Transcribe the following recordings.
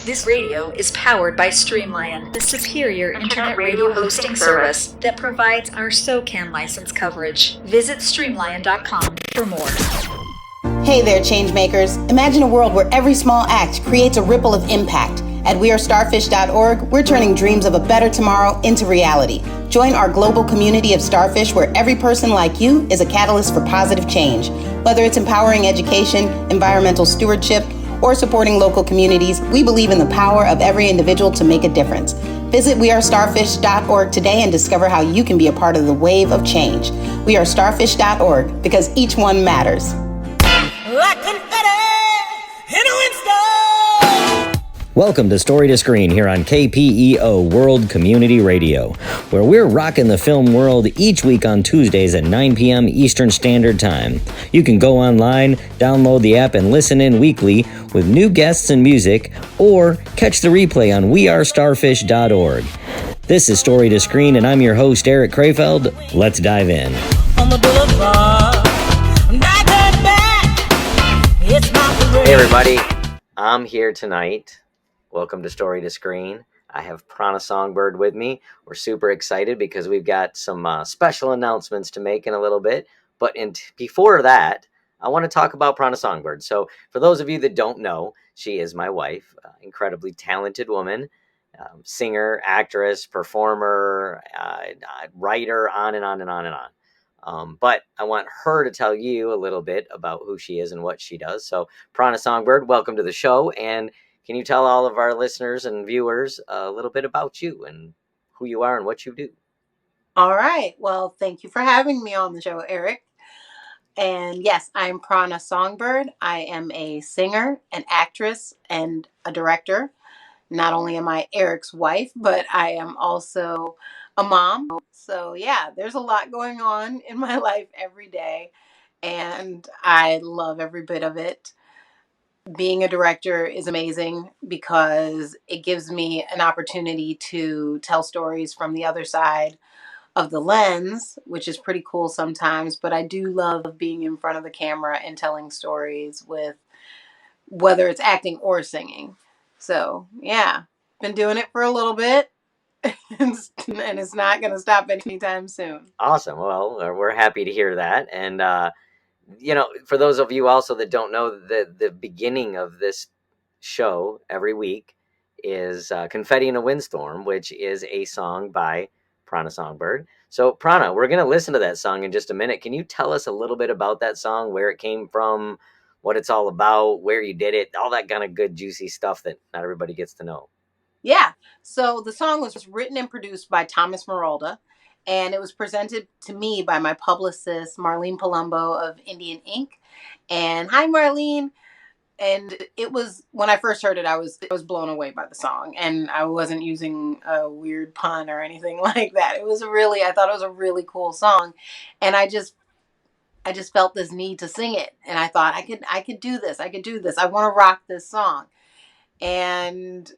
This radio is powered by Streamlion, the superior internet radio hosting service that provides our SOCAN license coverage. Visit streamlion.com for more. Hey there, changemakers. Imagine a world where every small act creates a ripple of impact. At wearestarfish.org, we're turning dreams of a better tomorrow into reality. Join our global community of starfish where every person like you is a catalyst for positive change. Whether it's empowering education, environmental stewardship, or supporting local communities, we believe in the power of every individual to make a difference. Visit wearestarfish.org today and discover how you can be a part of the wave of change. Wearestarfish.org, because each one matters. Like confetti in a windstorm. Welcome to Story to Screen here on KPEO World Community Radio, where we're rocking the film world each week on Tuesdays at 9 p.m. Eastern Standard Time. You can go online, download the app, and listen in weekly with new guests and music, or catch the replay on wearestarfish.org. This is Story to Screen, and I'm your host, Erik Krefeld. Let's dive in. On the boulevard, back, it's my parade. Hey everybody, I'm here tonight. Welcome to Story to Screen. I have Prana Songbird with me. We're super excited because we've got some special announcements to make in a little bit. But before that, I want to talk about Prana Songbird. So for those of you that don't know, she is my wife, incredibly talented woman, singer, actress, performer, writer, on and on and on and on. But I want her to tell you a little bit about who she is and what she does. So Prana Songbird, welcome to the show. And can you tell all of our listeners and viewers a little bit about you and who you are and what you do? All right. Well, thank you for having me on the show, Erik. And yes, I'm Prana Songbird. I am a singer, an actress, and a director. Not only am I Erik's wife, but I am also a mom. So yeah, there's a lot going on in my life every day, and I love every bit of it. Being a director is amazing because it gives me an opportunity to tell stories from the other side of the lens, which is pretty cool sometimes. But I do love being in front of the camera and telling stories with whether it's acting or singing. So yeah, been doing it for a little bit and it's not going to stop anytime soon. Awesome. Well, we're happy to hear that. And, for those of you also that don't know, the beginning of this show every week is Confetti in a Windstorm, which is a song by Prana Songbird. So Prana, we're going to listen to that song in just a minute. Can you tell us a little bit about that song, where it came from, what it's all about, where you did it, all that kind of good, juicy stuff that not everybody gets to know? Yeah. So the song was written and produced by Thomas Marolda, and it was presented to me by my publicist, Marlene Palumbo of Indian Ink. And hi, Marlene. And it was, when I first heard it, I was blown away by the song, and I wasn't using a weird pun or anything like that. I thought it was a really cool song. And I just felt this need to sing it. And I thought I could do this. I could do this. I want to rock this song. And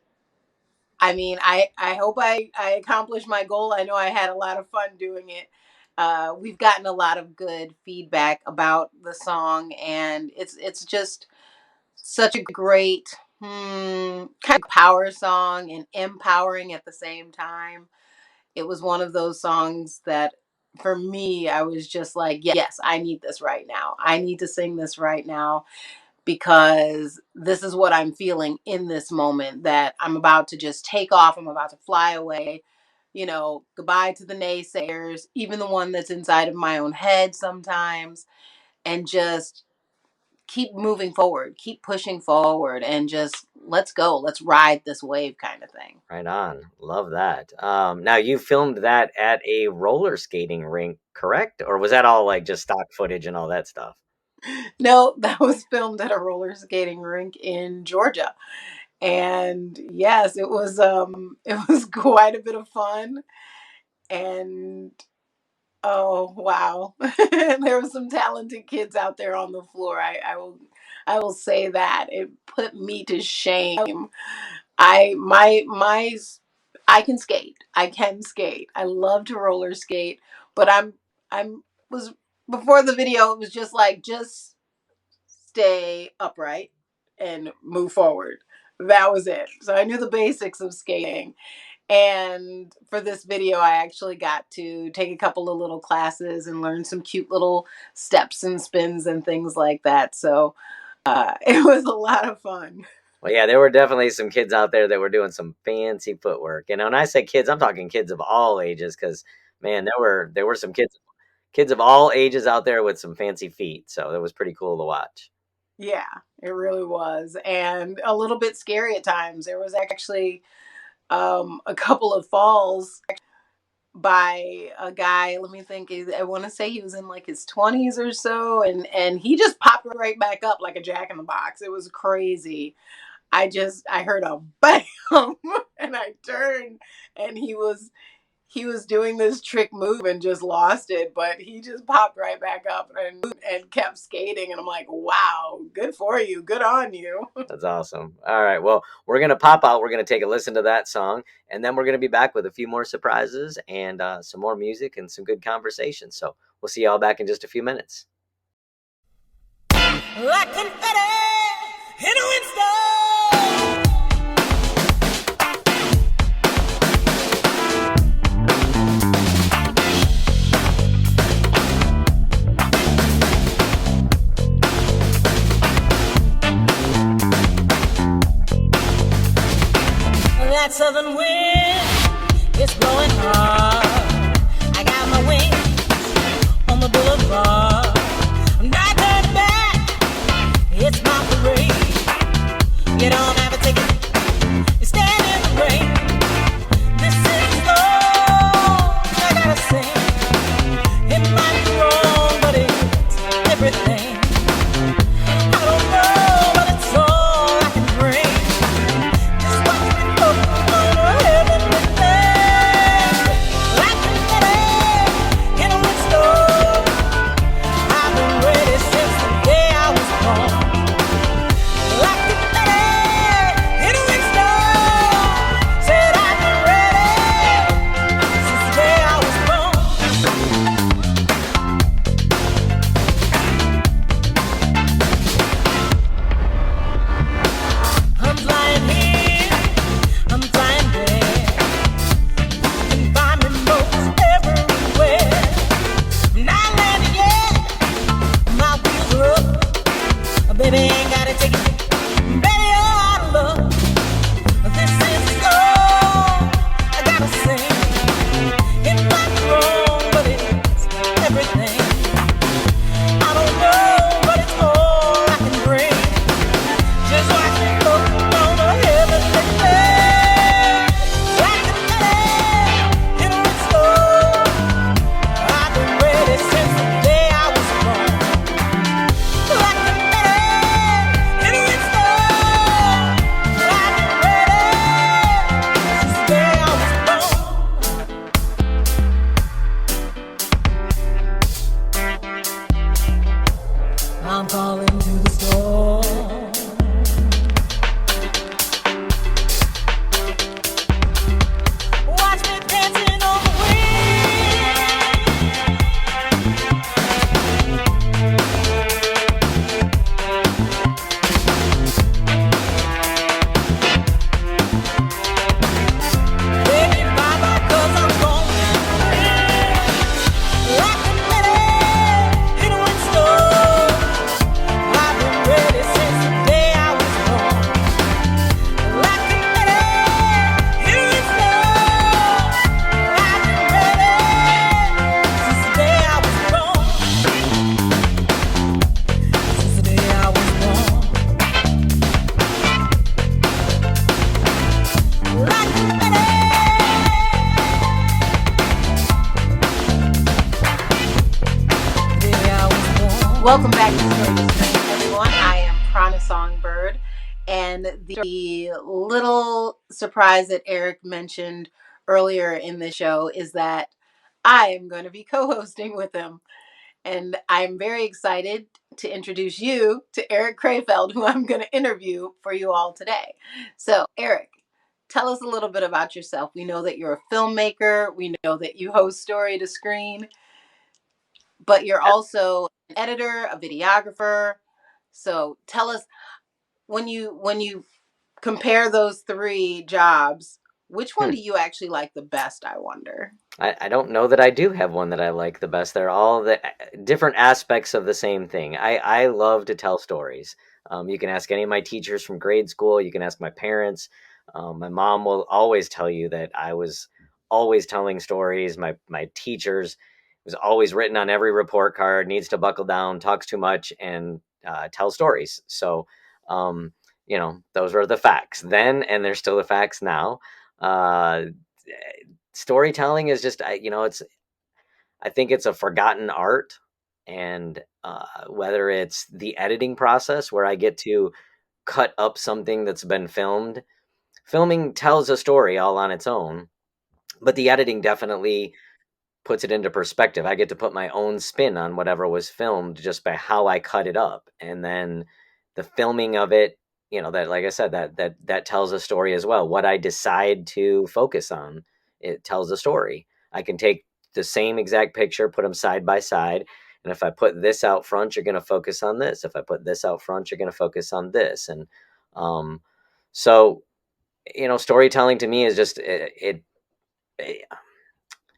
I mean, I hope I accomplished my goal. I know I had a lot of fun doing it. We've gotten a lot of good feedback about the song, and it's just such a great kind of power song and empowering at the same time. It was one of those songs that for me, I was just like, yes, I need this right now. I need to sing this right now because this is what I'm feeling in this moment, that I'm about to just take off. I'm about to fly away. Goodbye to the naysayers, even the one that's inside of my own head sometimes, and just keep moving forward, keep pushing forward, and just let's go, let's ride this wave kind of thing. Right on. Love that. Now you filmed that at a roller skating rink, correct? Or was that all like just stock footage and all that stuff? No, that was filmed at a roller skating rink in Georgia. And yes, it was quite a bit of fun. And oh wow. There were some talented kids out there on the floor. I will say that. It put me to shame. I can skate. I can skate. I love to roller skate, but I'm was before the video, it was just like, just stay upright and move forward. That was it. So I knew the basics of skating. And for this video, I actually got to take a couple of little classes and learn some cute little steps and spins and things like that. So it was a lot of fun. Well, yeah, there were definitely some kids out there that were doing some fancy footwork. And when I say kids, I'm talking kids of all ages, because man, there were some kids of all ages out there with some fancy feet. So it was pretty cool to watch. Yeah, it really was. And a little bit scary at times. There was actually a couple of falls by a guy. Let me think. I want to say he was in like his 20s or so, and he just popped right back up like a jack in the box. It was crazy. I heard a bam and I turned, and he was doing this trick move and just lost it, but he just popped right back up and kept skating. And I'm like, wow, good for you. Good on you. That's awesome. All right. Well, we're going to pop out. We're going to take a listen to that song, and then we're going to be back with a few more surprises and some more music and some good conversation. So we'll see y'all back in just a few minutes. Like confetti in a windstorm. That southern wind is blowing hard. I got my wings on the boulevard. I'm not turning back. It's my parade. You don't have a ticket. You stand in the rain. This is love. I gotta sing. It might be wrong, but it's everything. I don't know, but it's all I can bring. Just watch me float on a heavenly thing. Like confetti in a windstorm. I've been ready since the day I was born. Like confetti in a windstorm. Said I've been ready since the day I was born. I'm flying here, I'm flying there. You can find me most everywhere. Not landing yet, my wheels are up. Baby, ain't got a ticket. Baby, you're out of luck. This is the song I gotta sing. It might be wrong, but it's everything. I don't know, but it's all I can bring. Just watch me float on a heavenly thing. Like confetti in a windstorm. I've been ready since the day I was born. Like confetti in a windstorm. I've been ready since the day I was born. I'm falling to the storm. Watch me dancing on the wind. Baby, bye-bye, 'cause I'm going free. Like confetti in a windstorm. I've been ready since the day I was born. Like confetti in a windstorm. I've been ready since the day I was born. Since the day I was born. Like confetti. The day I was born. Welcome back to Story to Screen, everyone. I am Prana Songbird, and the little surprise that Erik mentioned earlier in the show is that I am going to be co-hosting with him, and I'm very excited to introduce you to Erik Krefeld, who I'm going to interview for you all today. So, Erik, tell us a little bit about yourself. We know that you're a filmmaker. We know that you host Story to Screen, but you're also an editor, a videographer. So tell us, when you compare those three jobs, which one Hmm. do you actually like the best, I wonder? I don't know that I do have one that I like the best. They're all the different aspects of the same thing. I love to tell stories. You can ask any of my teachers from grade school. You can ask my parents. My mom will always tell you that I was always telling stories. My teachers was always written on every report card. Needs to buckle down, talks too much, and tell stories. So, those were the facts then, and they're still the facts now. Uh, Storytelling is just it's I think it's a forgotten art. And whether it's the editing process where I get to cut up something that's been filming tells a story all on its own, but the editing definitely puts it into perspective. I get to put my own spin on whatever was filmed just by how I cut it up. And then the filming of it, that, like I said, that tells a story as well. What I decide to focus on, it tells a story. I can take the same exact picture, put them side by side, and if I put this out front, you're going to focus on this. If I put this out front, you're going to focus on this. And um so storytelling to me is just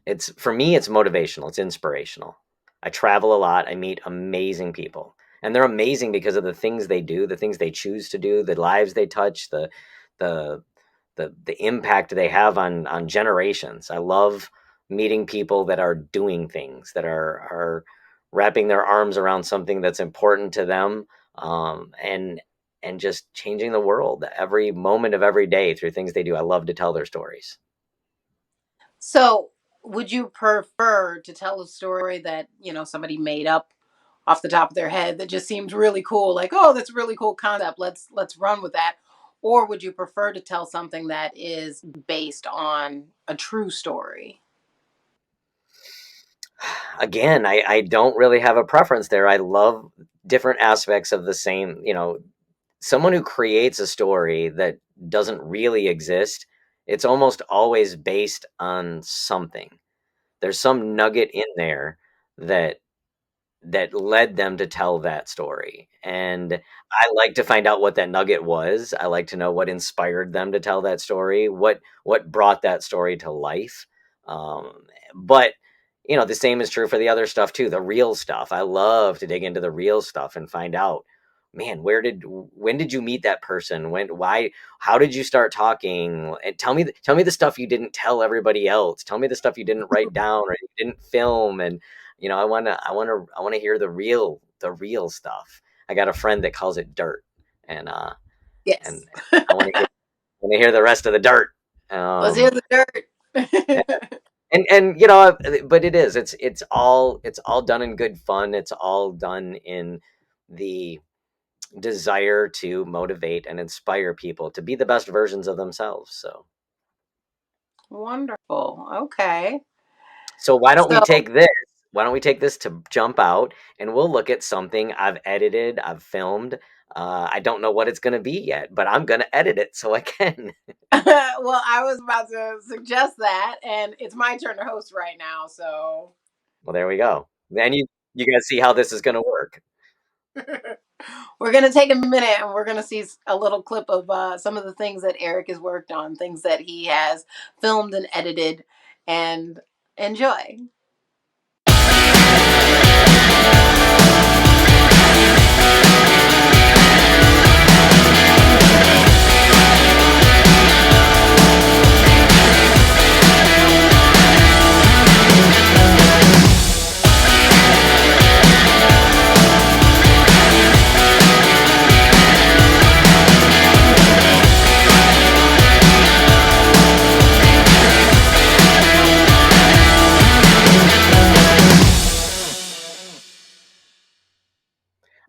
it's for me, it's motivational, it's inspirational. I travel a lot, I meet amazing people. And they're amazing because of the things they do, the things they choose to do, the lives they touch, the the impact they have on generations. I love meeting people that are doing things, that are wrapping their arms around something that's important to them, and just changing the world every moment of every day through things they do. I love to tell their stories. So, would you prefer to tell a story that, somebody made up off the top of their head that just seems really cool, like, oh, that's a really cool concept, let's run with that? Or would you prefer to tell something that is based on a true story? Again, I don't really have a preference there. I love different aspects of the same, someone who creates a story that doesn't really exist, it's almost always based on something. There's some nugget in there that led them to tell that story. And I like to find out what that nugget was. I like to know what inspired them to tell that story, what brought that story to life. But the same is true for the other stuff too, the real stuff. I love to dig into the real stuff and find out, man, when did you meet that person? Why, how did you start talking? And tell me the stuff you didn't tell everybody else. Tell me the stuff you didn't write down or you didn't film. And I want to hear the real stuff. I got a friend that calls it dirt, and Yes. and I want to hear the rest of the dirt. Let's hear Um, the dirt. and but it's all done in good fun. It's all done in the desire to motivate and inspire people to be the best versions of themselves. Wonderful. Okay. So So, why don't we take this to jump out, and we'll look at something I've edited, I've filmed. I don't know what it's going to be yet, but I'm going to edit it so I can. well, I was about to suggest that, and it's my turn to host right now. So, Well, there we go. Then you guys see how this is going to work. we're going to take a minute and we're going to see a little clip of some of the things that Erik has worked on, things that he has filmed and edited, and enjoy.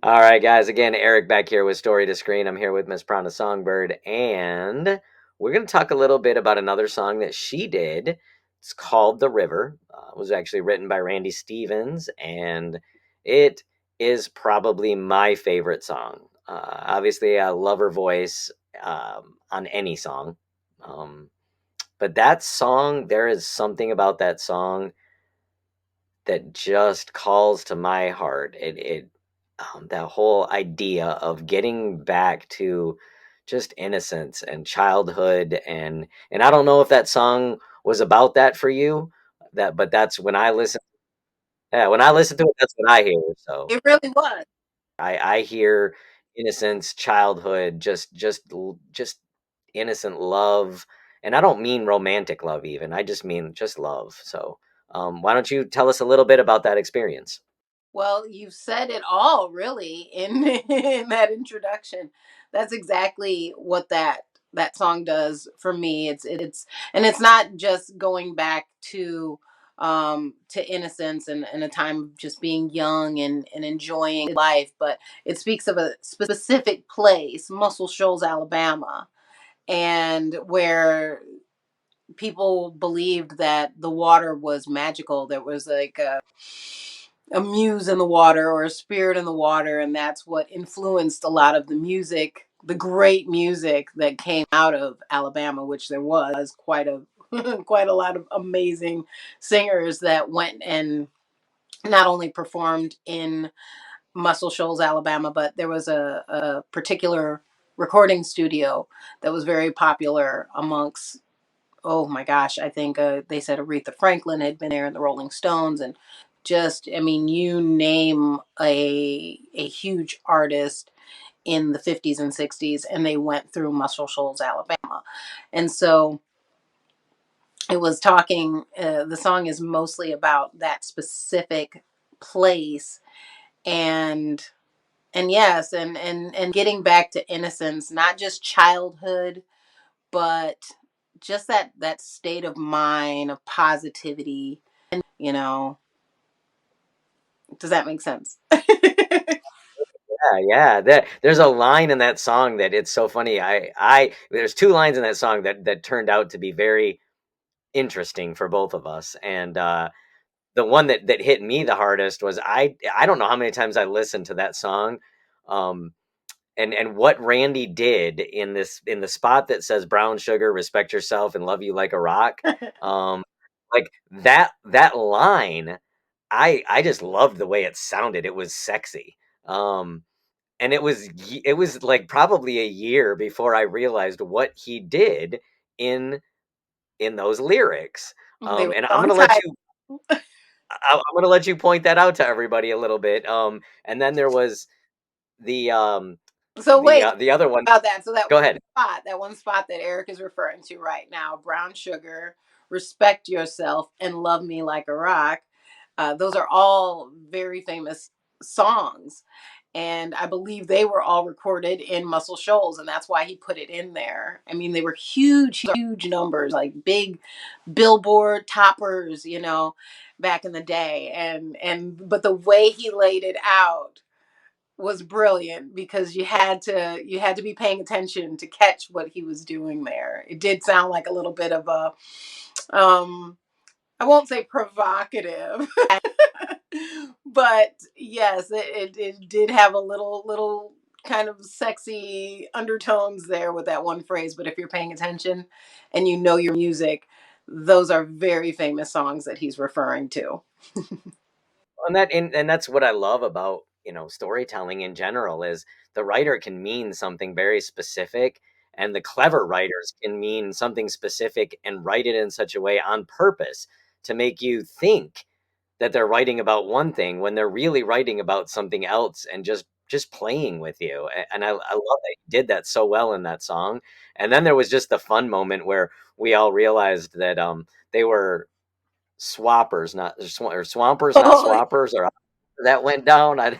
All right, guys. Again, Erik back here with Story to Screen. I'm here with Miss Prana Songbird, and we're going to talk a little bit about another song that she did. It's called "The River." It was actually written by Randy Stevens, and it is probably my favorite song. Obviously, I love her voice on any song, but that song, there is something about that song that just calls to my heart. That whole idea of getting back to just innocence and childhood. And I don't know if that song was about that for you, but that's when I listen. Yeah, when I listen to it, that's what I hear. So It really was. I hear innocence, childhood, just innocent love, and I don't mean romantic love even. I just mean just love. So, why don't you tell us a little bit about that experience? Well, you've said it all really in in that introduction. That's exactly what that song does for me. It's and it's not just going back to innocence and a time of just being young and enjoying life, but it speaks of a specific place, Muscle Shoals, Alabama, and where people believed that the water was magical. There was like a muse in the water or a spirit in the water, and that's what influenced a lot of the music, the great music that came out of Alabama, which there was quite a quite a lot of amazing singers that went and not only performed in Muscle Shoals, Alabama, but there was a particular recording studio that was very popular amongst, oh my gosh, I think they said Aretha Franklin had been there, and the Rolling Stones, and just, I mean, you name a huge artist in the 50s and 60s, and they went through Muscle Shoals, Alabama. And so it was talking, the song is mostly about that specific place. And yes, and getting back to innocence, not just childhood, but just that state of mind of positivity, you know. Does that make sense? Yeah, yeah. There's a line in that song that it's so funny. I there's two lines in that song that turned out to be very interesting for both of us, and the one that hit me the hardest was I don't know how many times I listened to that song. Um, and what Randy did in the spot that says brown sugar, respect yourself and love you like a rock. Um, like that line, I just loved the way it sounded. It was sexy. And it was like probably a year before I realized what he did in in those lyrics. They were And song title. I'm gonna let you point that out to everybody a little bit. And then there was the So wait the other one. about that. So Go ahead. that one spot that Eric is referring to right now, brown sugar, respect yourself, and love me like a rock. Those are all very famous songs. And I believe they were all recorded in Muscle Shoals, and that's why he put it in there. I mean, they were huge numbers, like big Billboard toppers, back in the day. And but the way he laid it out was brilliant because you had to be paying attention to catch what he was doing there. It did sound like a little bit of a I won't say provocative, but yes, it did have a little kind of sexy undertones there with that one phrase. But if you're paying attention and you know your music, those are very famous songs that he's referring to. And that's what I love about, storytelling in general is the writer can mean something very specific, and the clever writers can mean something specific and write it in such a way on purpose to make you think that they're writing about one thing when they're really writing about something else, and just playing with you. And I love that he did that so well in that song. And then there was just the fun moment where we all realized that they were swappers, not or swampers, not Oh, swappers, or that went down. I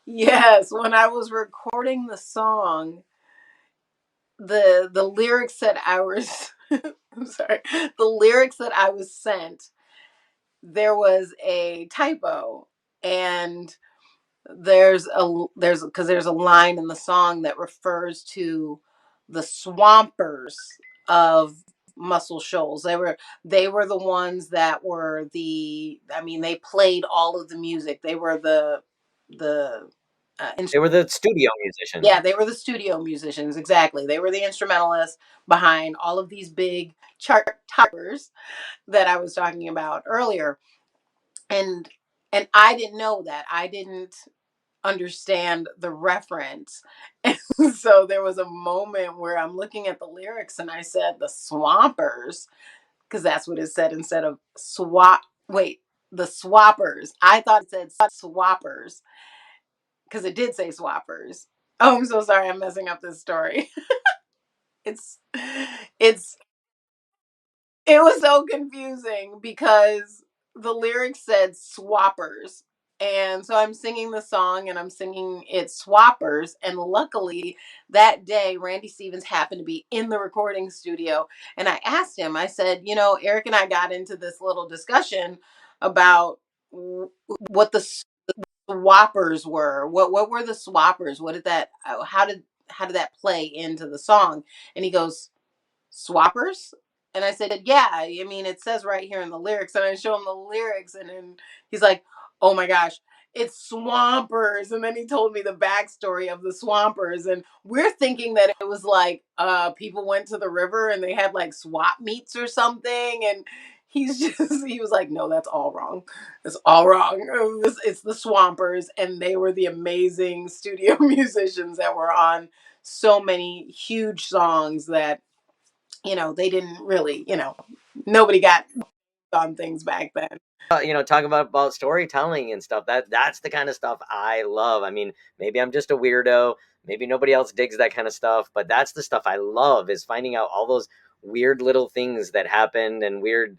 yes, when I was recording the song, the lyrics that I was I'm sorry, the lyrics that I was sent, there was a typo, and there's a line in the song that refers to the swampers of Muscle Shoals. They were the ones that were I mean, they played all of the music. They were the They were the studio musicians. yeah, they were the studio musicians. Exactly, they were the instrumentalists behind all of these big chart toppers that I was talking about earlier. And I didn't know that. understand the reference. And so there was a moment where I'm looking at the lyrics and I said the Swampers, because that's what it said instead of the Swappers. I thought it said Swappers because it did say Swappers. Oh, I'm so sorry. I'm messing up this story. it's it's It was so confusing because the lyrics said swappers. And so I'm singing the song and I'm singing it swappers. And luckily that day, Randy Stevens happened to be in the recording studio. And I asked him, I said, Eric and I got into this little discussion about what the swappers were. What were the swappers? What did that, how did that play into the song? And he goes, swappers? And I said, yeah, I mean, it says right here in the lyrics. And I show him the lyrics and then he's like, oh my gosh, it's swampers. And then he told me the backstory of the swampers. And we're thinking that it was like people went to the river and they had like swap meets or something. And he was like, no, that's all wrong. It's all wrong. It's the Swampers. And they were the amazing studio musicians that were on so many huge songs that they didn't really, nobody got on things back then. Talk about storytelling and stuff. That's the kind of stuff I love. I mean, maybe I'm just a weirdo. Maybe nobody else digs that kind of stuff, but that's the stuff I love, is finding out all those weird little things that happened and weird,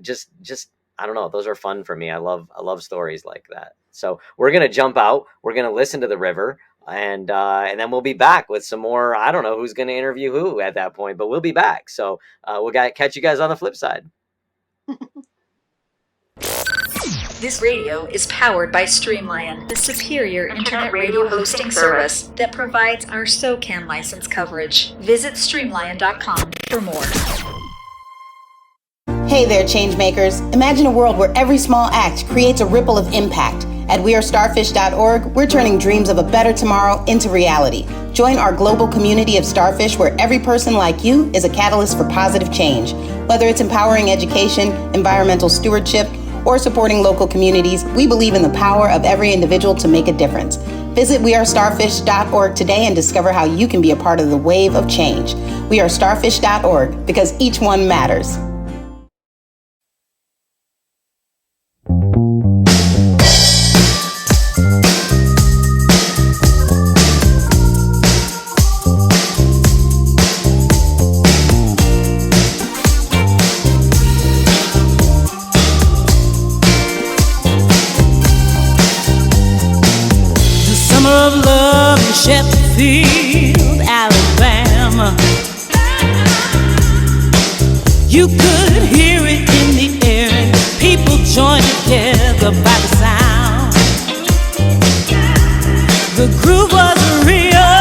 just I don't know. Those are fun for me. I love stories like that. So we're going to jump out. We're going to listen to the river. And then we'll be back with some more. I don't know who's going to interview who at that point, but we'll be back. So we'll catch you guys on the flip side. This radio is powered by Streamlion, the superior internet radio hosting service that provides our SOCAN license coverage. Visit streamlion.com for more. Hey there, changemakers. Imagine a world where every small act creates a ripple of impact. At wearestarfish.org, we're turning dreams of a better tomorrow into reality. Join our global community of starfish where every person like you is a catalyst for positive change. Whether it's empowering education, environmental stewardship, or supporting local communities, we believe in the power of every individual to make a difference. Visit wearestarfish.org today and discover how you can be a part of the wave of change. Wearestarfish.org, because each one matters. Sheffield, Alabama. You could hear it in the air, and people joined together by the sound. The groove was real.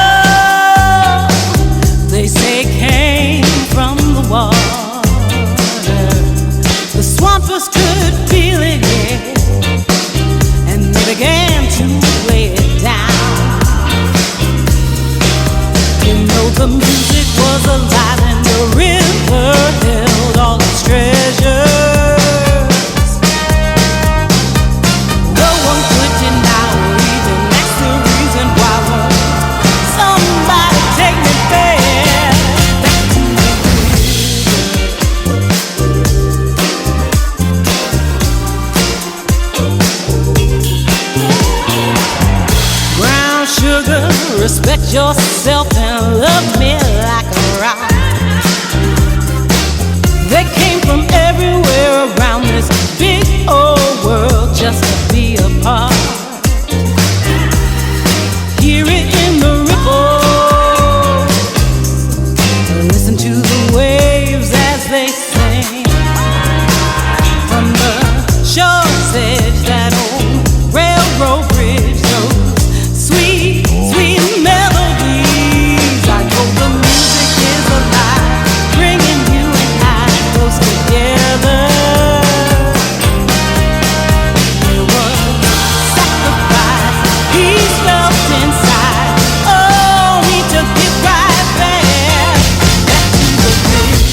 They say it came from the water. The swampers could feel it, yeah, and they began to lay it down. The music was alive and the river held all its treasures. No one could deny or even ask the reason why. Won't somebody take me back to the river? Brown sugar, respect yourself and love me like a rock. They came from everywhere around this big old world just to be a part. Hear it in the ripples, listen to the waves as they sing. From the shore's edge, that old railroad bridge, those sweet, sweet melodies. I know the music is alive, bringing you and I close together. There was sacrifice he's felt inside. Oh, he took it right back to the river.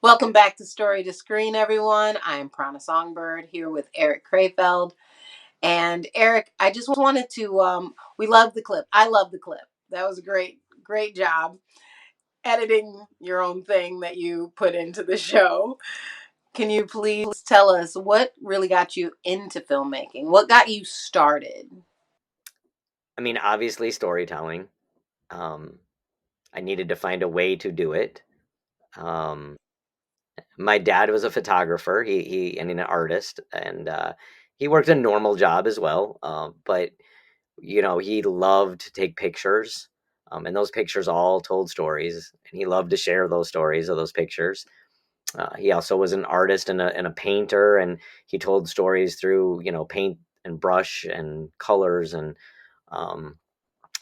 Welcome back to Story to Screen, everyone. I'm Prana Songbird here with Erik Krefeld. And Erik, I just wanted to, we love the clip. I love the clip. That was a great job editing your own thing that you put into the show. Can you please tell us what really got you into filmmaking? What got you started? I mean, obviously storytelling. I needed to find a way to do it. Um, my dad was a photographer. And an artist, and he worked a normal job as well. But he loved to take pictures, and those pictures all told stories, and he loved to share those stories of those pictures. He also was an artist and a painter, and he told stories through paint and brush and colors. And um,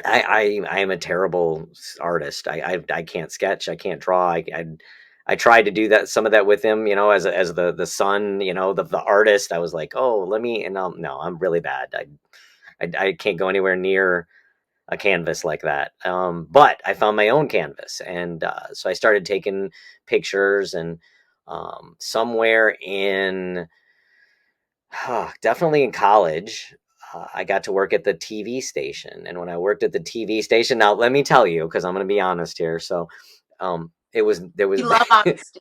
I am a terrible artist. I can't sketch. I can't draw. I tried to do that, some of that with him, as the son, the artist. I was like, oh, let me, and no, I'm really bad. I can't go anywhere near a canvas like that. But I found my own canvas, and so I started taking pictures, and somewhere in definitely in college, I got to work at the TV station. And when I worked at the TV station, now let me tell you, because I'm going to be honest here. So, it was there was. We love honesty.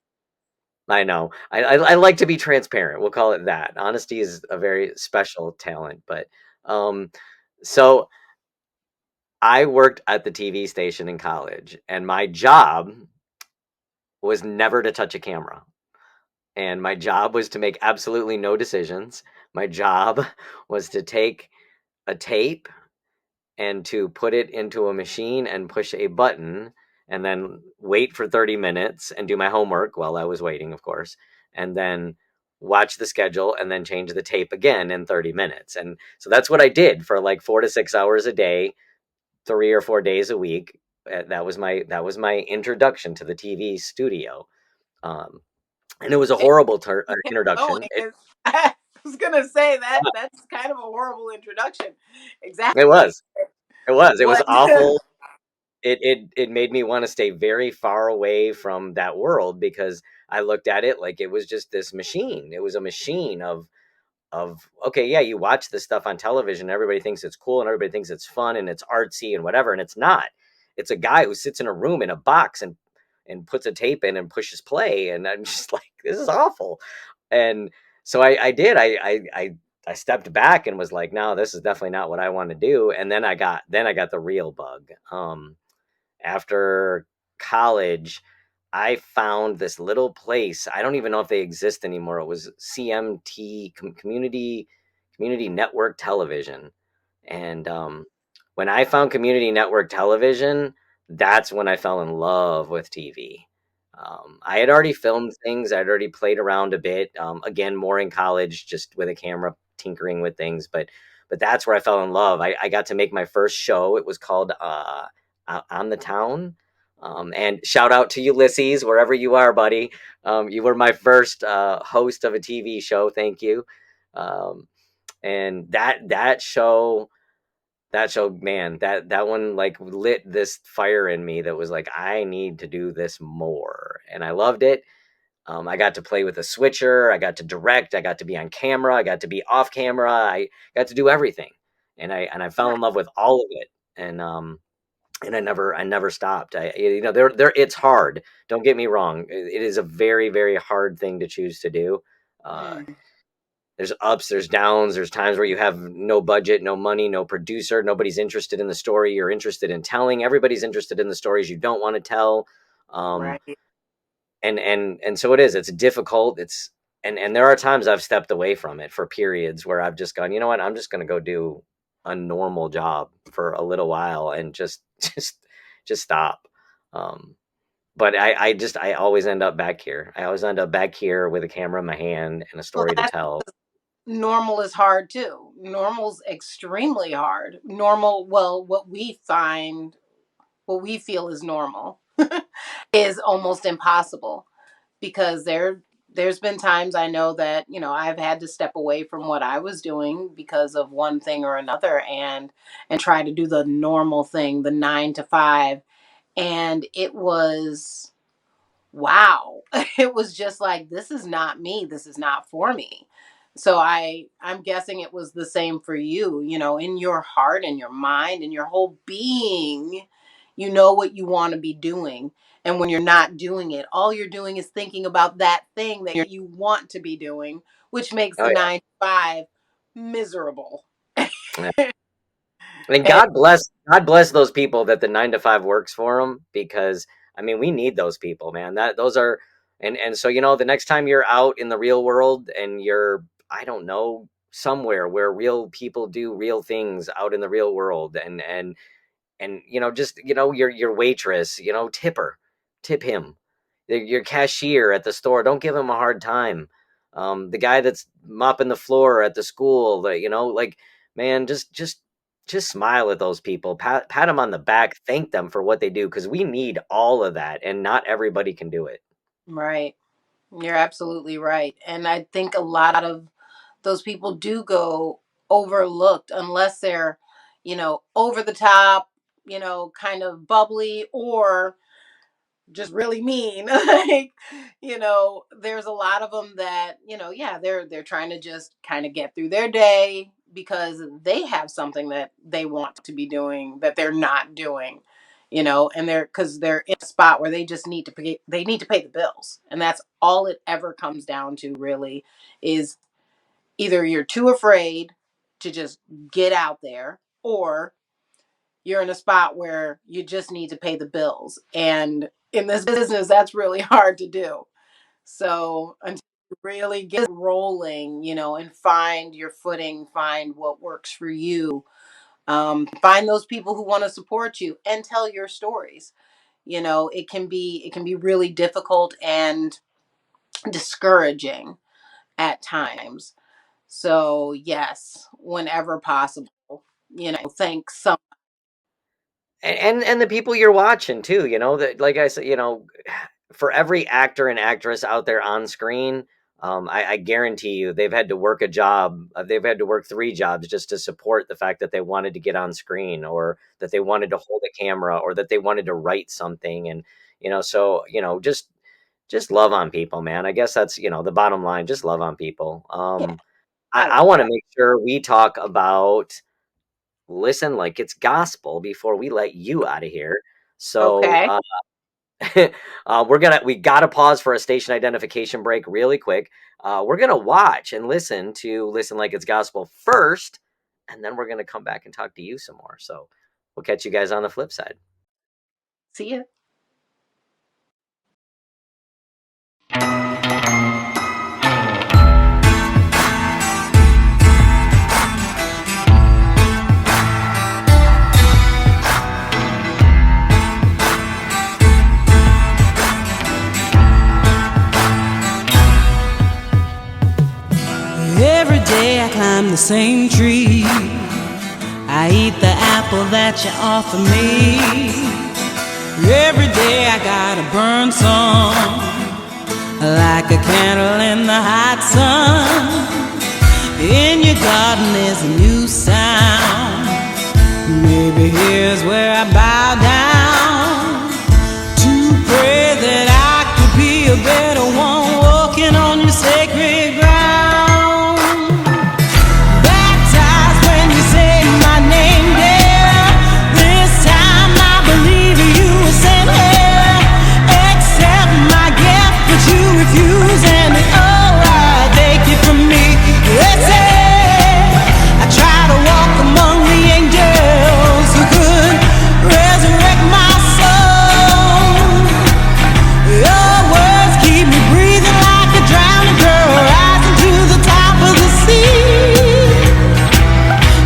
I know. I like to be transparent. We'll call it that. Honesty is a very special talent, but so I worked at the TV station in college, and my job was never to touch a camera. And my job was to make absolutely no decisions. My job was to take a tape and to put it into a machine and push a button, and then wait for 30 minutes and do my homework while I was waiting, of course, and then watch the schedule and then change the tape again in 30 minutes. And so that's what I did for like 4 to 6 hours a day, 3 or 4 days a week. That was my introduction to the TV studio. Um, and it was a horrible Oh, introduction. I was gonna say that's kind of a horrible introduction. It Exactly. was. It was What? awful. It made me want to stay very far away from that world, because I looked at it like it was just this machine. It was a machine of okay, yeah, you watch this stuff on television, everybody thinks it's cool and everybody thinks it's fun and it's artsy and whatever, and it's not. It's a guy who sits in a room in a box and puts a tape in and pushes play, and I'm just like, this is awful. And so I did. I stepped back and was like, no, this is definitely not what I want to do. And then I got the real bug. After college, I found this little place. I don't even know if they exist anymore. It was CMT, Community Network Television. And when I found Community Network Television, that's when I fell in love with TV. I had already filmed things. I'd already played around a bit. Again, more in college, just with a camera, tinkering with things. But that's where I fell in love. I got to make my first show. It was called On the Town. And shout out to Ulysses, wherever you are, buddy. You were my first host of a TV show. Thank you. And that show, man, that one like lit this fire in me that was like, I need to do this more. And I loved it. I got to play with a switcher. I got to direct. I got to be on camera. I got to be off camera. I got to do everything. And I fell in love with all of it. And I never stopped. There it's hard. Don't get me wrong. It is a very, very hard thing to choose to do. Uh, Mm, there's ups, there's downs, there's times where you have no budget, no money, no producer, nobody's interested in the story you're interested in telling. Everybody's interested in the stories you don't want to tell. Um, right. and so it is. It's difficult. And there are times I've stepped away from it for periods where I've just gone, you know what, I'm just going to go do a normal job for a little while and just just stop. Um, but I always end up back here. I always end up back here with a camera in my hand and a Well, story to that tell. normal is hard too. Normal's extremely hard. Normal, well, what we feel is normal is almost impossible because there's been times I know that, I've had to step away from what I was doing because of one thing or another and try to do the normal thing, the 9 to 5, and it was wow. It was just like, this is not me. This is not for me. So I'm guessing it was the same for you, in your heart and your mind and your whole being, you know what you want to be doing. And when you're not doing it, all you're doing is thinking about that thing that you want to be doing, which makes Oh the 9 to 5 miserable. yeah. And And God bless those people that the 9 to 5 works for them, because I mean, we need those people, man. Those are, and so, the next time you're out in the real world and you're, I don't know, somewhere where real people do real things out in the real world, and just your waitress, tip him. Your cashier at the store, don't give him a hard time. The guy that's mopping the floor at the school, like, man, just smile at those people, pat them on the back, thank them for what they do, because we need all of that, and not everybody can do it. right. You're absolutely right. And I think a lot of those people do go overlooked unless they're, over the top, kind of bubbly, or just really mean. Like, there's a lot of them that, yeah, they're trying to just kind of get through their day because they have something that they want to be doing that they're not doing. And they're in a spot where they just need to pay the bills. And that's all it ever comes down to, really, is either you're too afraid to just get out there, or you're in a spot where you just need to pay the bills. And in this business, that's really hard to do. So until you really get rolling, and find your footing, find what works for you, find those people who want to support you and tell your stories. It can be really difficult and discouraging at times. So yes, whenever possible, thank some. And the people you're watching too, that, like I said, for every actor and actress out there on screen, I guarantee you they've had to work a job. They've had to work 3 jobs just to support the fact that they wanted to get on screen, or that they wanted to hold a camera, or that they wanted to write something. And so just love on people, man. I guess that's the bottom line. Just love on people. Yeah, I I want to make sure we talk about listen like it's gospel before we let you out of here. So okay. we gotta pause for a station identification break really quick. We're gonna watch and listen to Listen Like It's Gospel first, and then we're gonna come back and talk to you some more. So we'll catch you guys on the flip side. See ya. Every day I climb the same tree. I eat the apple that you offer me. Every day I gotta burn some, like a candle in the hot sun. In your garden there's a new sound. Maybe here's where I bow down to pray that I could be a better one, walking on your sacred ground. Baptized when you say my name, dear. This time I believe you were sent here. Accept my gift, but you refuse, and I take it from me. They say I try to walk among the angels who could resurrect my soul. Your words keep me breathing like a drowning girl rising to the top of the sea.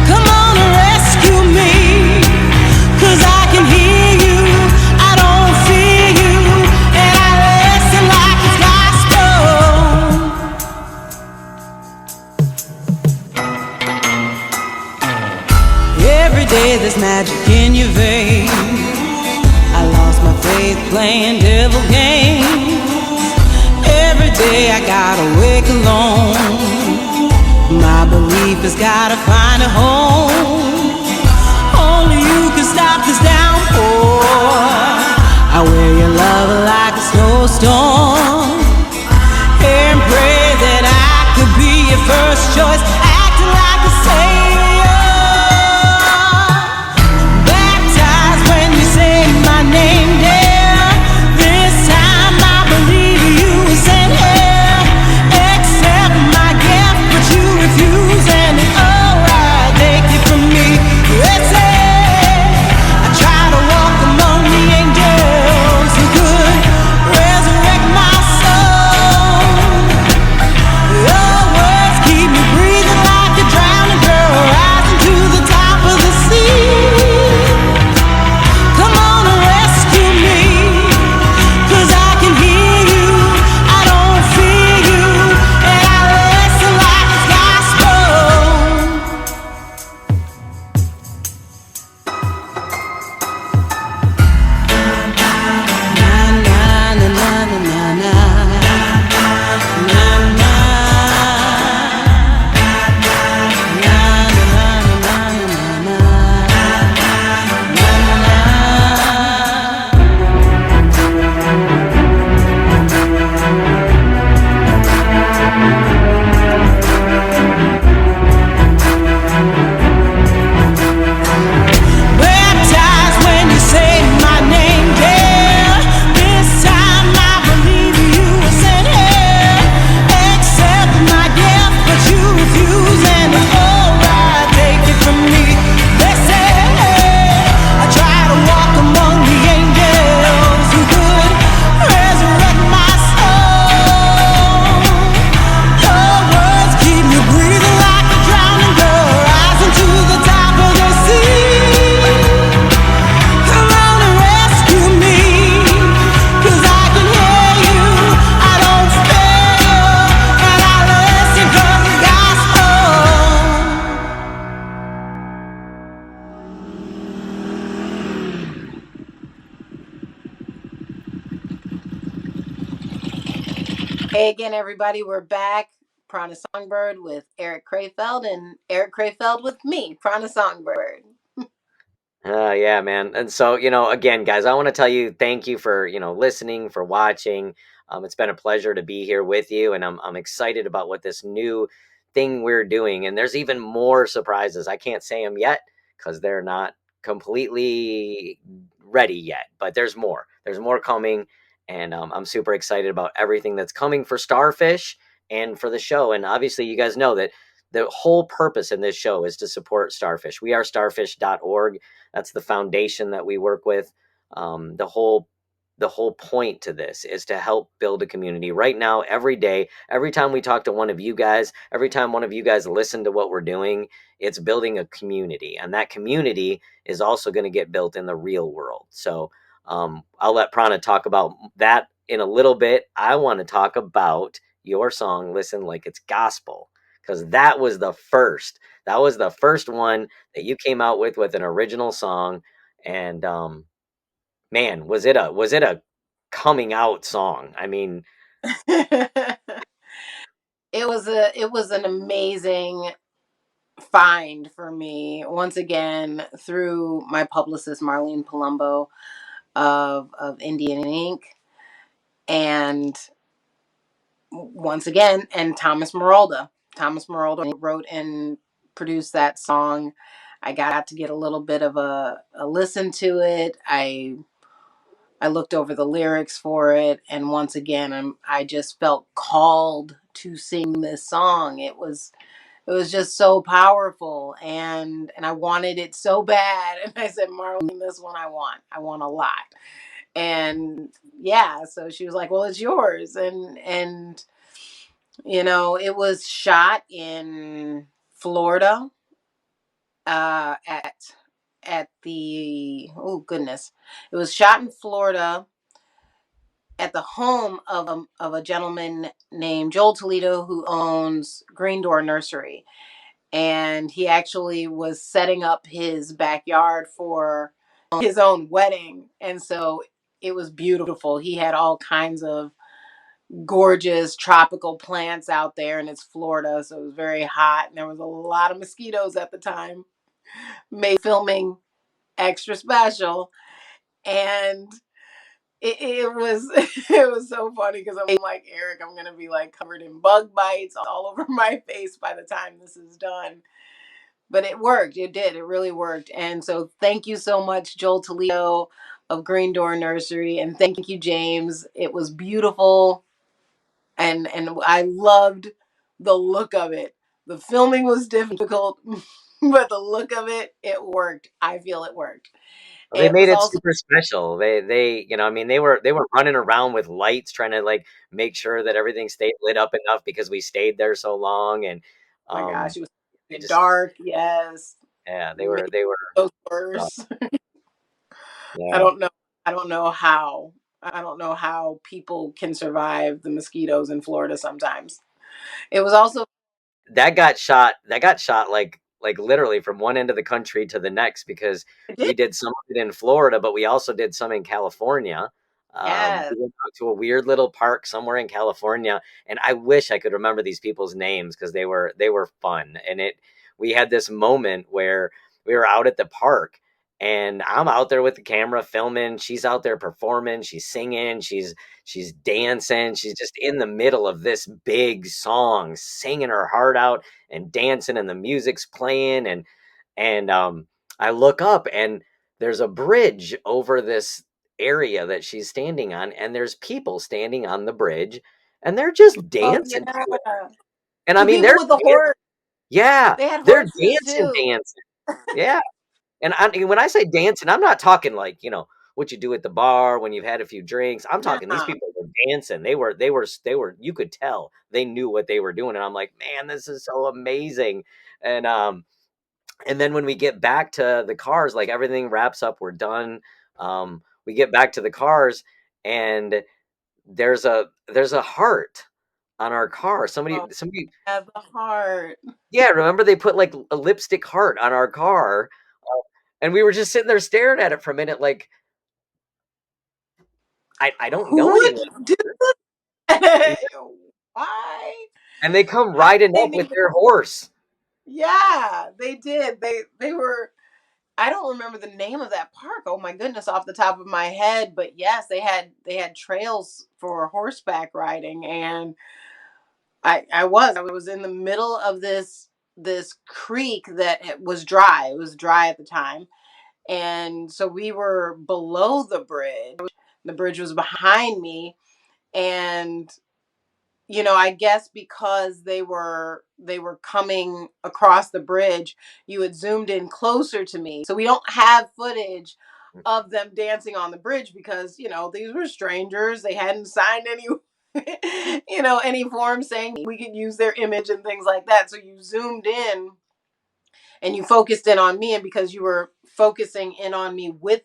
Come on and rescue me, 'cause I can hear you, I don't fear you, and I listen like it's gospel. Every day there's magic in your veins. I lost my faith playing devil games. Every day I gotta wake alone. My belief has gotta find a home. Only you can stop this downpour. I wear your love like a snowstorm. storm and pray that I could be your first choice, acting like a savior. Baptized when you say my name, dear. This time I believe you were sent here. Accept my gift, but you refuse, and oh, I take it from me. They say I try to walk among the angels who could resurrect my soul. Your words keep me breathing like a drowning girl rising to the top of the sea. Come on and rescue me, 'cause I can hear you, I don't fear you, and I listen like it's gospel. Na na na na na na na na. Baptized when you say my name, dear. This time I believe you were sent here. Accept my gift, but you refuse, and oh, I take it from me. They say I try to walk among the angels who could resurrect my soul. Her words keep me breathing like a drowning girl rising to the top of the sea. Come on and rescue me, 'cause I can hear you, I don't fear you, and I listen 'cause it's gospel. Hey again, everybody. We're back. Prana Songbird with Erik Krefeld, and Erik Krefeld with me, Prana Songbird. Yeah, man. And so, again, guys, I want to tell you thank you for, listening, for watching. It's been a pleasure to be here with you, and I'm excited about what this new thing we're doing. And there's even more surprises. I can't say them yet because they're not completely ready yet, but there's more. There's more coming, and I'm super excited about everything that's coming for Starfish and for the show. And obviously, you guys know that the whole purpose in this show is to support Starfish. We are starfish.org. That's the foundation that we work with. The whole point to this is to help build a community. Right now, every day, every time we talk to one of you guys, every time one of you guys listen to what we're doing, it's building a community, and that community is also going to get built in the real world. So I'll let Prana talk about that in a little bit. I want to talk about your song, Listen Like It's Gospel, because that was the first one that you came out with an original song. And man, was it a coming out song? I mean, It was an amazing find for me, once again, through my publicist Marlene Palumbo of Indian Ink, and once again, and Thomas Marolda wrote and produced that song. I got to get a little bit of a listen to it. I looked over the lyrics for it, and once again, I just felt called to sing this song. It was just so powerful, and I wanted it so bad. And I said, Marlene, this one I want a lot. And yeah, so she was like, well, it's yours. And it was shot in Florida, at the, oh goodness, it was shot in Florida at the home of a gentleman named Joel Toledo, who owns Green Door Nursery. And he actually was setting up his backyard for his own wedding. And so it was beautiful. He had all kinds of gorgeous tropical plants out there, and it's Florida, so it was very hot, and there was a lot of mosquitoes at the time, made filming extra special. And it was it was so funny because I'm like, Eric, I'm gonna be like covered in bug bites all over my face by the time this is done. But it worked. It did. It really worked. And so thank you so much, Joel Toledo of Green Door Nursery, and thank you, James. It was beautiful, and I loved the look of it. The filming was difficult, but the look of it, it worked. I feel it worked. Well, they It made was it also super special. You know, I mean, they were running around with lights trying to like make sure that everything stayed lit up enough because we stayed there so long, and oh my um, gosh, it was they just dark. Yes, yeah, made they were those uh, worse. I yeah. don't know. I don't know how. I don't know how people can survive the mosquitoes in Florida sometimes. It was also That got shot like literally from one end of the country to the next because it did. we did some of it in Florida, but we also did some in California. Yes. We went out to a weird little park somewhere in California, and I wish I could remember these people's names because they were fun. And it we had this moment where we were out at the park, and I'm out there with the camera filming. She's out there performing. She's singing. She's dancing. She's just in the middle of this big song, singing her heart out and dancing, and the music's playing. And I look up, and there's a bridge over this area that she's standing on, and there's people standing on the bridge, and they're just Oh dancing yeah. to it. And I The mean, people with the horse. yeah, They had they're horses dancing, too. dancing. Yeah. When I say dancing, I'm not talking like, what you do at the bar when you've had a few drinks. I'm talking these Nah. people were dancing. You could tell they knew what they were doing. And I'm like, man, this is so amazing. And then when we get back to the cars, like everything wraps up, we're done. We get back to the cars, and there's a heart on our car. Oh, Somebody yeah, the heart. Yeah, remember they put like a lipstick heart on our car, and we were just sitting there staring at it for a minute, like I don't Who know would anyone do here. that? And Why? and they come I riding up didn't with even. their horse. Yeah, they did. They were. I don't remember the name of that park. Oh my goodness, off the top of my head. But yes, they had trails for horseback riding, and I was in the middle of this creek that it was dry. It was dry at the time, and so we were below the bridge. The bridge was behind me, and I guess because they were coming across the bridge, you had zoomed in closer to me. So we don't have footage of them dancing on the bridge because, these were strangers. They hadn't signed any any form saying we could use their image and things like that. So you zoomed in and you focused in on me, and because you were focusing in on me with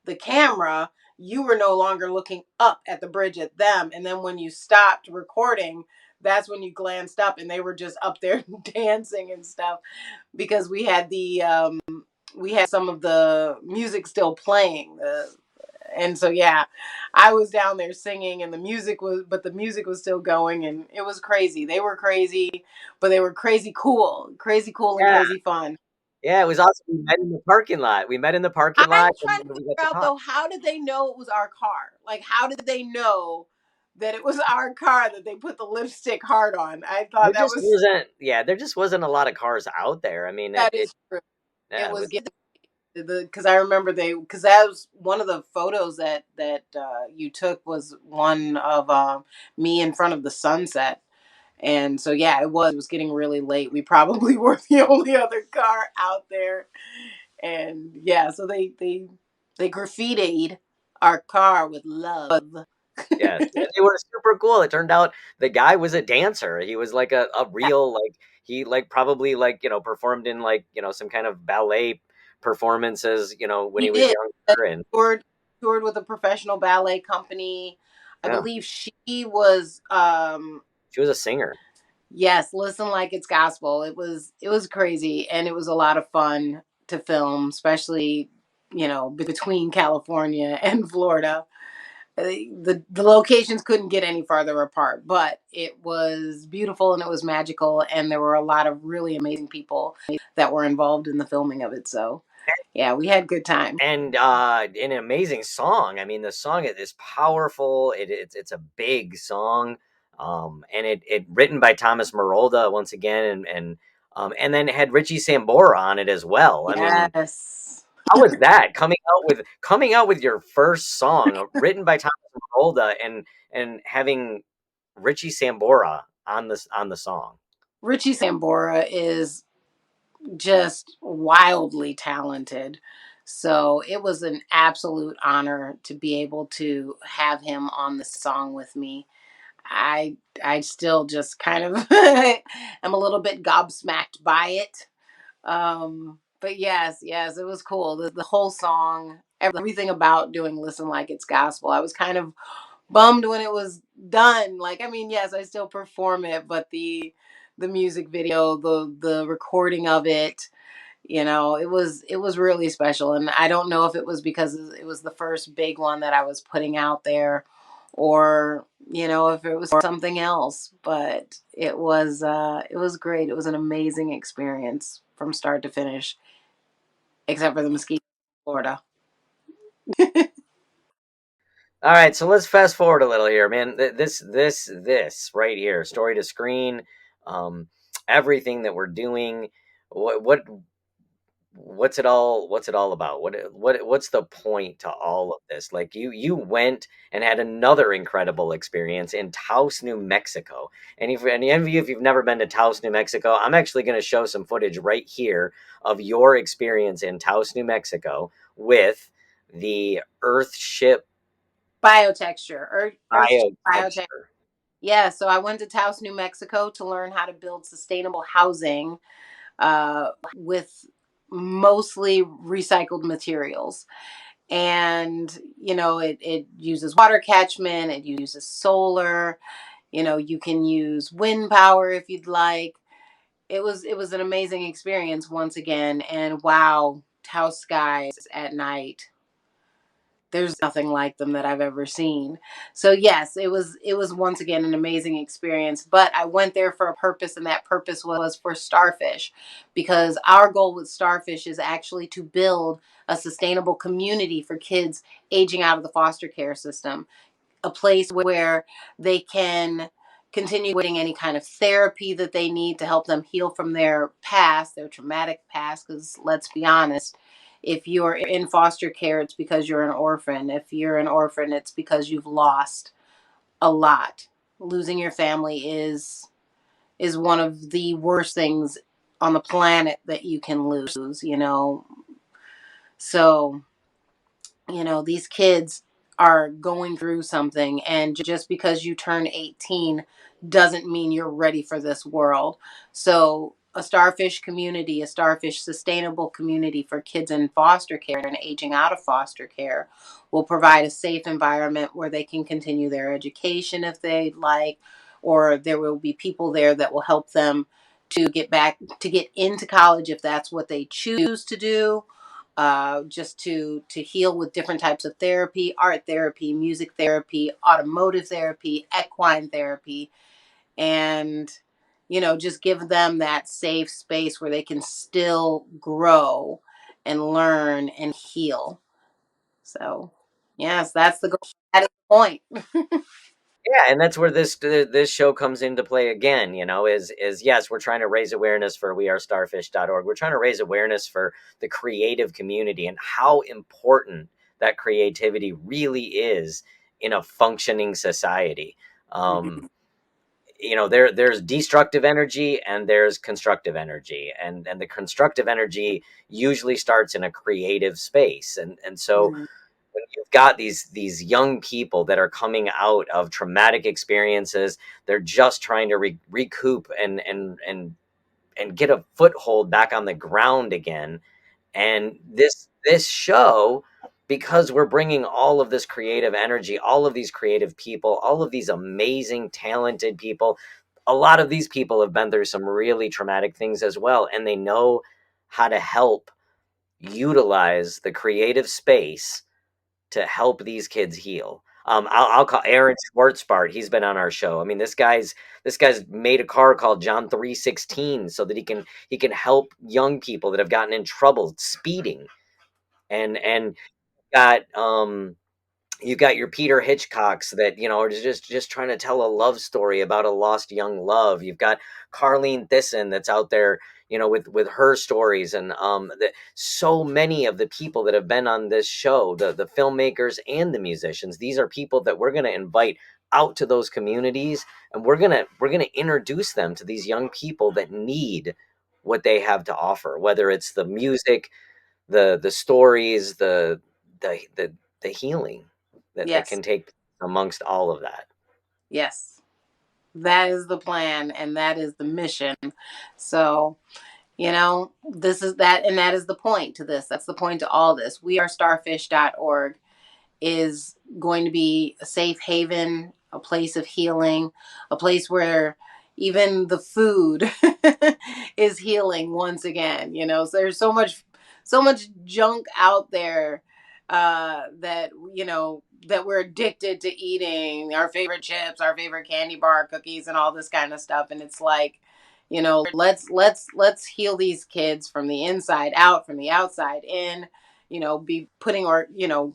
the camera, you were no longer looking up at the bridge at them. And then when you stopped recording, that's when you glanced up, and they were just up there dancing and stuff because we had some of the music still playing. And so yeah, I was down there singing, and the music was still going, and it was crazy. They were crazy, but they were crazy cool, and Yeah, crazy fun. yeah, it was awesome. We met in the parking lot. We met in the parking I'm lot, and trying to then we got figure to out talk. though, how did they know it was our car? Like, how did they know that it was our car that they put the lipstick heart on? I thought There just wasn't a lot of cars out there. I mean, that is true. It yeah, it was was, getting because I remember because that was one of the photos that you took, was one of me in front of the sunset. And so yeah, it was getting really late. We probably were the only other car out there. And yeah, so they graffitied our car with love. yes, and they were super cool. It turned out the guy was a dancer. He was like a real, like, he like probably like, performed in like, some kind of ballet performances, when He he was did. Uh, younger. And toured with a professional ballet company. I yeah, believe she was she was a singer. yes, listen like it's gospel. It was crazy, and it was a lot of fun to film, especially, between California and Florida. The locations couldn't get any farther apart, but it was beautiful and it was magical, and there were a lot of really amazing people that were involved in the filming of it. So Yeah, we had good time. And an amazing song. I mean, the song is powerful. It's a big song, and it written by Thomas Marolda once again, and then it had Richie Sambora on it as well. I mean, Yes. how was that coming out with your first song written by Thomas Marolda and having Richie Sambora on the song? Richie Sambora is just wildly talented. So it was an absolute honor to be able to have him on the song with me. I still just kind of am a little bit gobsmacked by it. But yes, it was cool. The whole song, everything about doing Listen Like It's Gospel. I was kind of bummed when it was done. Like, I mean, yes, I still perform it, but the music video, the recording of it, it was really special. And I don't know if it was because it was the first big one that I was putting out there, or if it was something else, but it was great. It was an amazing experience from start to finish, except for the mosquitoes in Florida. All right, so let's fast forward a little here, man. This right here, story to screen, um, everything that we're doing. What what's it all about? What's the point to all of this? Like you went and had another incredible experience in Taos, New Mexico. And if any of you, if you've never been to Taos, New Mexico, I'm actually going to show some footage right here of your experience in Taos, New Mexico with the Earthship Biotexture, Earthship biotech. biotexture. Yeah, so I went to Taos, New Mexico to learn how to build sustainable housing with mostly recycled materials. And, it uses water catchment, it uses solar, you can use wind power if you'd like. It was an amazing experience once again. And wow, Taos skies at night, there's nothing like them that I've ever seen. So yes, it was once again an amazing experience, but I went there for a purpose, and that purpose was for starfish, because our goal with starfish is actually to build a sustainable community for kids aging out of the foster care system, a place where they can continue getting any kind of therapy that they need to help them heal from their past, their traumatic past. Because let's be honest, if you're in foster care, it's because you're an orphan. If you're an orphan, it's because you've lost a lot. Losing your family is one of the worst things on the planet that you can lose. So these kids are going through something, and just because you turn 18 doesn't mean you're ready for this world. So a starfish community, a starfish sustainable community for kids in foster care and aging out of foster care, will provide a safe environment where they can continue their education if they'd like, or there will be people there that will help them to get into college if that's what they choose to do, just to heal with different types of therapy, art therapy, music therapy, automotive therapy, equine therapy, and just give them that safe space where they can still grow and learn and heal. So yes, that's the goal. That is the point. Yeah, and that's where this show comes into play again, is yes, we're trying to raise awareness for wearestarfish.org. We're trying to raise awareness for the creative community and how important that creativity really is in a functioning society. Um, there's destructive energy and there's constructive energy, and the constructive energy usually starts in a creative space. And so Mhm. when you've got these young people that are coming out of traumatic experiences, they're just trying to recoup and get a foothold back on the ground again. And this show, because we're bringing all of this creative energy, all of these creative people, all of these amazing talented people, a lot of these people have been through some really traumatic things as well, and they know how to help utilize the creative space to help these kids heal. I'll call Aaron Schwartzbart. He's been on our show. I mean, this guy's made a car called John 3:16 so that he can help young people that have gotten in trouble speeding. and got you got your Peter Hitchcocks that, are just trying to tell a love story about a lost young love. You've got Carlene Thyssen that's out there, with her stories, and so many of the people that have been on this show, the filmmakers and the musicians. These are people that we're going to invite out to those communities, and we're gonna introduce them to these young people that need what they have to offer, whether it's the music, the stories, the the healing that Yes. can take amongst all of that. Yes. That is the plan and that is the mission. So, this is that, and that is the point to this. That's the point to all this. Wearestarfish.org is going to be a safe haven, a place of healing, a place where even the food is healing once again. So there's so much junk out there that that we're addicted to eating our favorite chips, our favorite candy bar, cookies, and all this kind of stuff. And it's like, let's heal these kids from the inside out, from the outside in. Be putting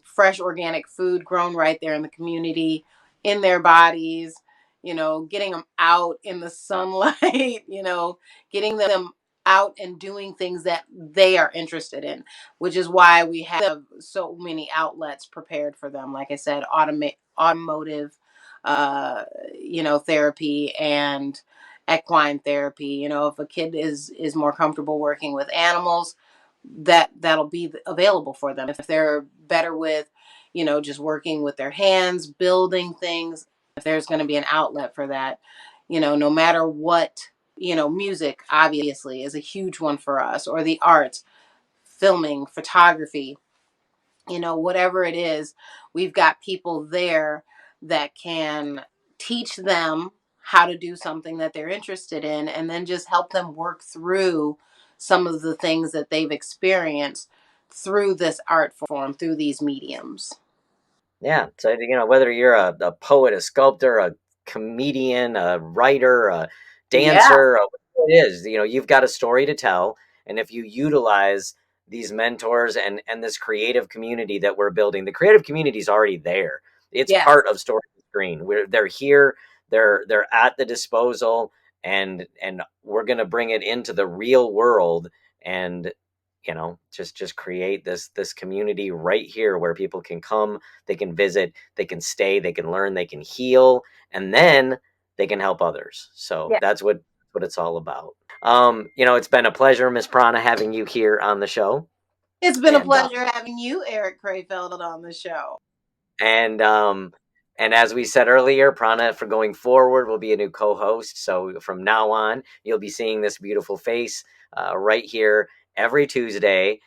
fresh organic food grown right there in the community, in their bodies, getting them out in the sunlight, getting them out and doing things that they are interested in, which is why we have so many outlets prepared for them. Like I said, automotive, therapy and equine therapy. If a kid is more comfortable working with animals, that'll be available for them. If they're better with, just working with their hands, building things, if there's going to be an outlet for that, no matter what, music obviously is a huge one for us, or the arts, filming, photography, whatever it is, we've got people there that can teach them how to do something that they're interested in, and then just help them work through some of the things that they've experienced through this art form, through these mediums. Yeah. So, whether you're a poet, a sculptor, a comedian, a writer, a Yeah. dancer, whatever it is, you've got a story to tell. And if you utilize these mentors and this creative community that we're building, the creative community is already there. It's Yes. part of Story to Screen. They're here, they're at the disposal, and we're going to bring it into the real world, and just create this community right here where people can come, they can visit, they can stay, they can learn, they can heal, and then they can help others. So Yeah. that's what it's all about. It's been a pleasure, Miss Prana, having you here on the show. It's been a And pleasure having you, Erik Krefeld, on the show. and and as we said earlier, Prana, for going forward, will be a new co-host. So from now on, you'll be seeing this beautiful face right here every Tuesday,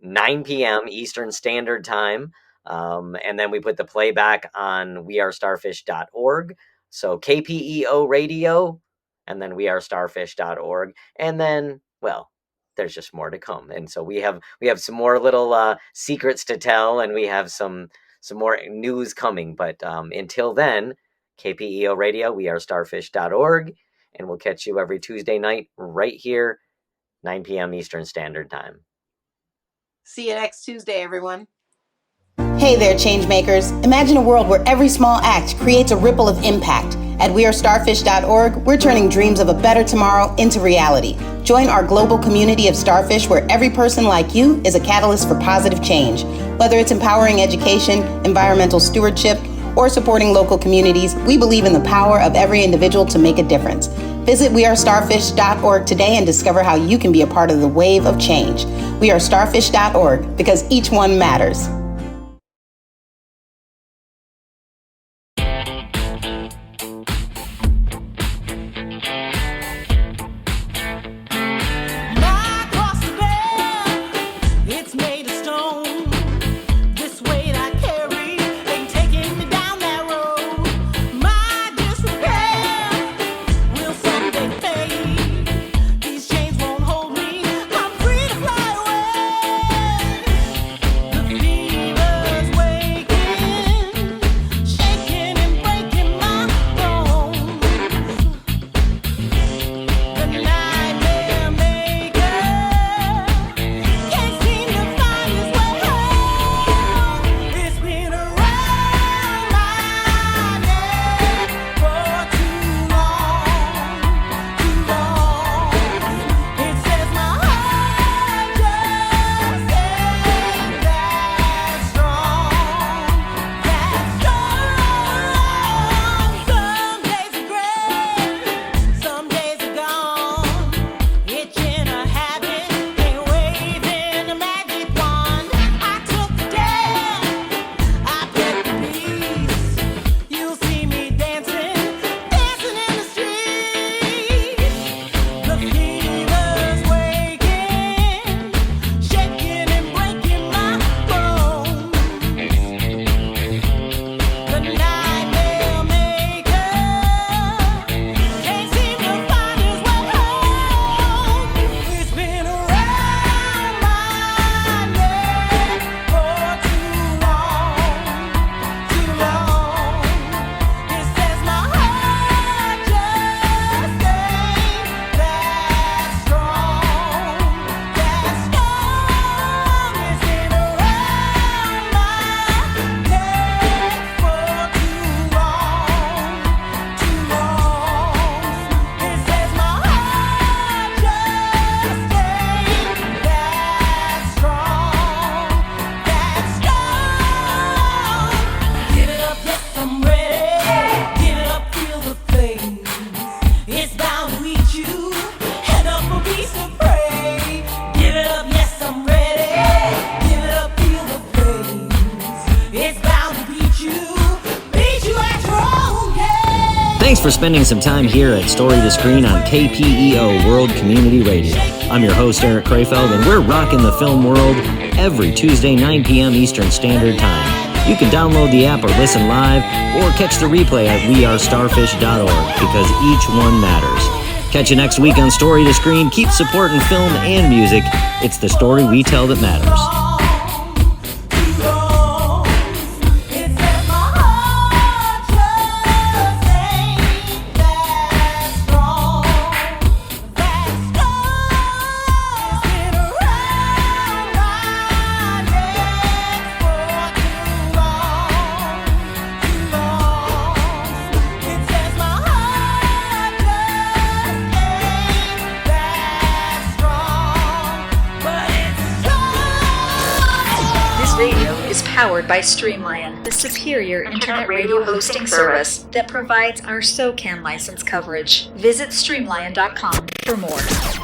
9 p.m. Eastern Standard Time. And then we put the playback on wearestarfish.org. So KPEO radio, and then wearestarfish.org. And then, well, there's just more to come. And so we have some more little secrets to tell, and we have some more news coming. But until then, KPEO radio, wearestarfish.org. And we'll catch you every Tuesday night right here, 9 p.m. Eastern Standard Time. See you next Tuesday, everyone. Hey there, changemakers. Imagine a world where every small act creates a ripple of impact. At wearestarfish.org, we're turning dreams of a better tomorrow into reality. Join our global community of starfish where every person like you is a catalyst for positive change. Whether it's empowering education, environmental stewardship, or supporting local communities, we believe in the power of every individual to make a difference. Visit wearestarfish.org today and discover how you can be a part of the wave of change. Wearestarfish.org, because each one matters. These chains won't hold me. I'm free to fly away. The Thanks for spending some time here at Story to Screen on KPEO World Community Radio. I'm your host, Erik Krefeld, and we're rocking the film world every Tuesday, 9 p.m. Eastern Standard Time. You can download the app or listen live, or catch the replay at wearestarfish.org, because each one matters. Catch you next week on Story to Screen. Keep supporting film and music. It's the story we tell that matters. Radio is powered by Streamlion, the superior internet radio hosting service that provides our SOCAN license coverage. Visit streamlion.com for more.